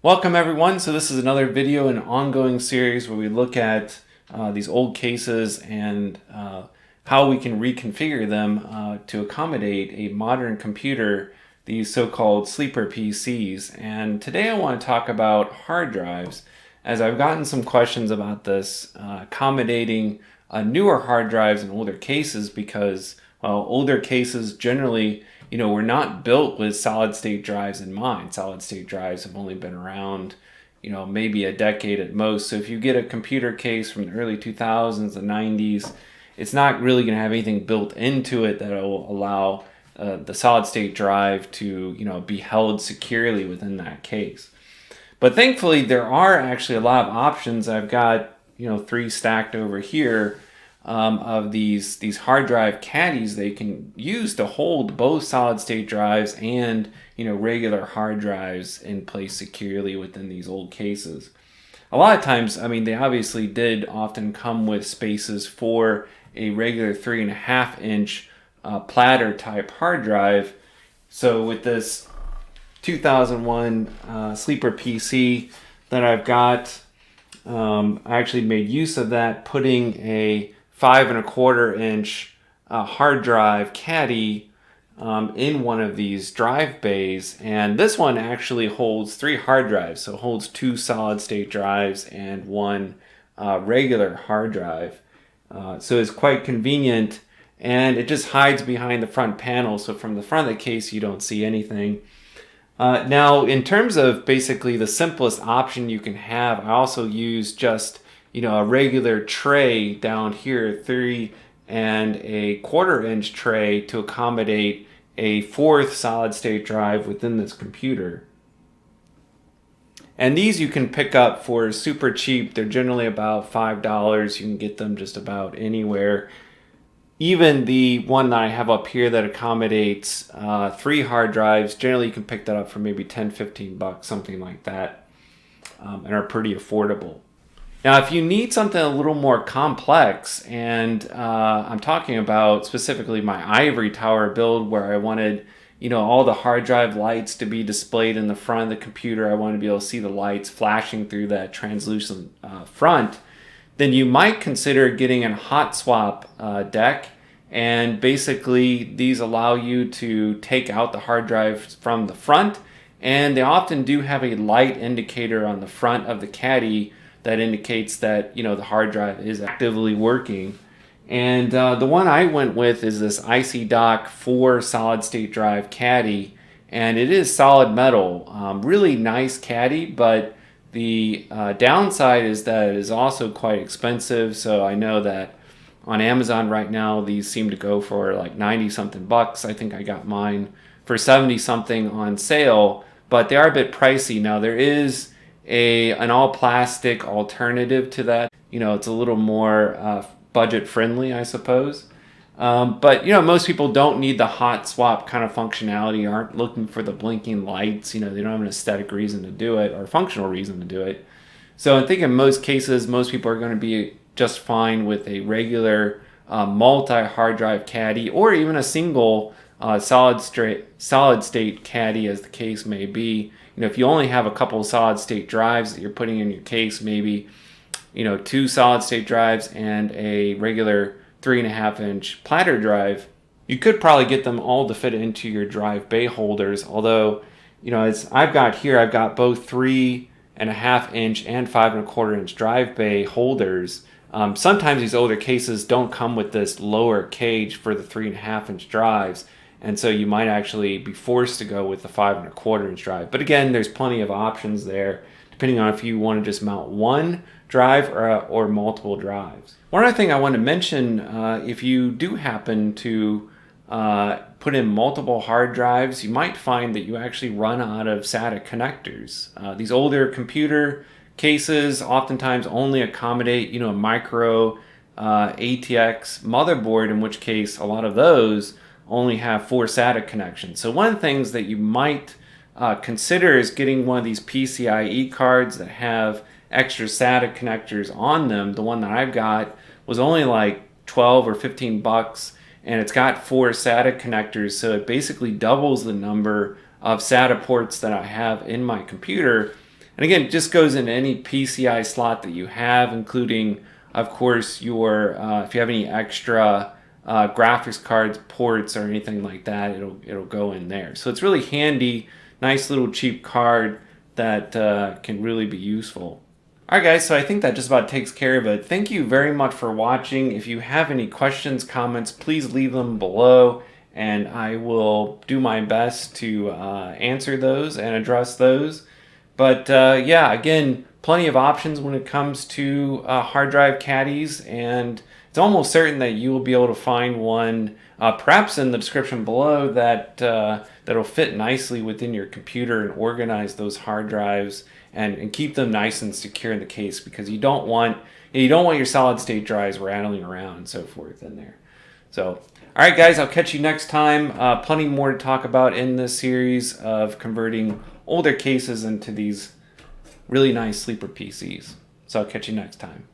Welcome everyone. So this is another video in an ongoing series where we look at these old cases and how we can reconfigure them to accommodate a modern computer, these so-called sleeper PCs. And today I want to talk about hard drives, as I've gotten some questions about this, accommodating newer hard drives in older cases because, well, older cases generally were not built with solid state drives in mind. Solid state drives have only been around, maybe a decade at most. So if you get a computer case from the early 2000s, the 90s, it's not really going to have anything built into it that will allow the solid state drive to, be held securely within that case. But thankfully, there are actually a lot of options. I've got, three stacked over here. Of these hard drive caddies they can use to hold both solid state drives and regular hard drives in place securely within these old cases. A lot of times, they obviously did often come with spaces for a regular 3.5-inch platter type hard drive. So with this 2001 sleeper PC that I've got, I actually made use of that, putting a 5.25-inch hard drive caddy in one of these drive bays, and this one actually holds 3 hard drives, so it holds 2 solid state drives and 1 regular hard drive. So it's quite convenient, and it just hides behind the front panel, so from the front of the case you don't see anything. Now, in terms of basically the simplest option you can have, I also use just a regular tray down here, 3.25-inch tray to accommodate a 4th solid state drive within this computer. And these you can pick up for super cheap. They're generally about $5. You can get them just about anywhere. Even the one that I have up here that accommodates 3 hard drives, generally you can pick that up for maybe $10-15, something like that, and are pretty affordable. Now, if you need something a little more complex, and I'm talking about specifically my ivory tower build where I wanted, all the hard drive lights to be displayed in the front of the computer, I want to be able to see the lights flashing through that translucent front, then you might consider getting a hot swap deck. And basically, these allow you to take out the hard drive from the front, and they often do have a light indicator on the front of the caddy that indicates that the hard drive is actively working. And the one I went with is this IC Dock 4 solid state drive caddy, and it is solid metal. Really nice caddy, but the downside is that it is also quite expensive. So I know that on Amazon right now these seem to go for like 90 something bucks. I think I got mine for 70 something on sale, but they are a bit pricey. Now there is an all plastic alternative to that. It's a little more budget friendly, I suppose. But most people don't need the hot swap kind of functionality, aren't looking for the blinking lights. They don't have an aesthetic reason to do it or a functional reason to do it. So I think in most cases, most people are going to be just fine with a regular multi hard drive caddy, or even a single solid state caddy, as the case may be. If you only have a couple of solid state drives that you're putting in your case, maybe 2 solid state drives and a regular 3.5-inch platter drive, you could probably get them all to fit into your drive bay holders. Although, as I've got both 3.5-inch and 5.25-inch drive bay holders. Sometimes these older cases don't come with this lower cage for the 3.5-inch drives, and so you might actually be forced to go with the 5.25-inch drive. But again, there's plenty of options there, depending on if you want to just mount one drive or multiple drives. One other thing I want to mention, if you do happen to put in multiple hard drives, you might find that you actually run out of SATA connectors. These older computer cases oftentimes only accommodate, a micro ATX motherboard, in which case a lot of those only have 4 SATA connections. So one of the things that you might consider is getting one of these PCIe cards that have extra SATA connectors on them. The one that I've got was only like 12 or 15 bucks, and it's got 4 SATA connectors, so it basically doubles the number of SATA ports that I have in my computer. And again, it just goes in any PCI slot that you have, including, of course, your if you have any extra graphics cards, ports, or anything like that, it'll go in there. So it's really handy, nice little cheap card that can really be useful. Alright guys, so I think that just about takes care of it. Thank you very much for watching. If you have any questions, comments, please leave them below, and I will do my best to answer those and address those. But yeah, again, plenty of options when it comes to hard drive caddies, and it's almost certain that you will be able to find one, perhaps in the description below, that that'll fit nicely within your computer and organize those hard drives and keep them nice and secure in the case, because you don't want your solid state drives rattling around and so forth in there. So, all right, guys, I'll catch you next time. Plenty more to talk about in this series of converting older cases into these really nice sleeper PCs. So I'll catch you next time.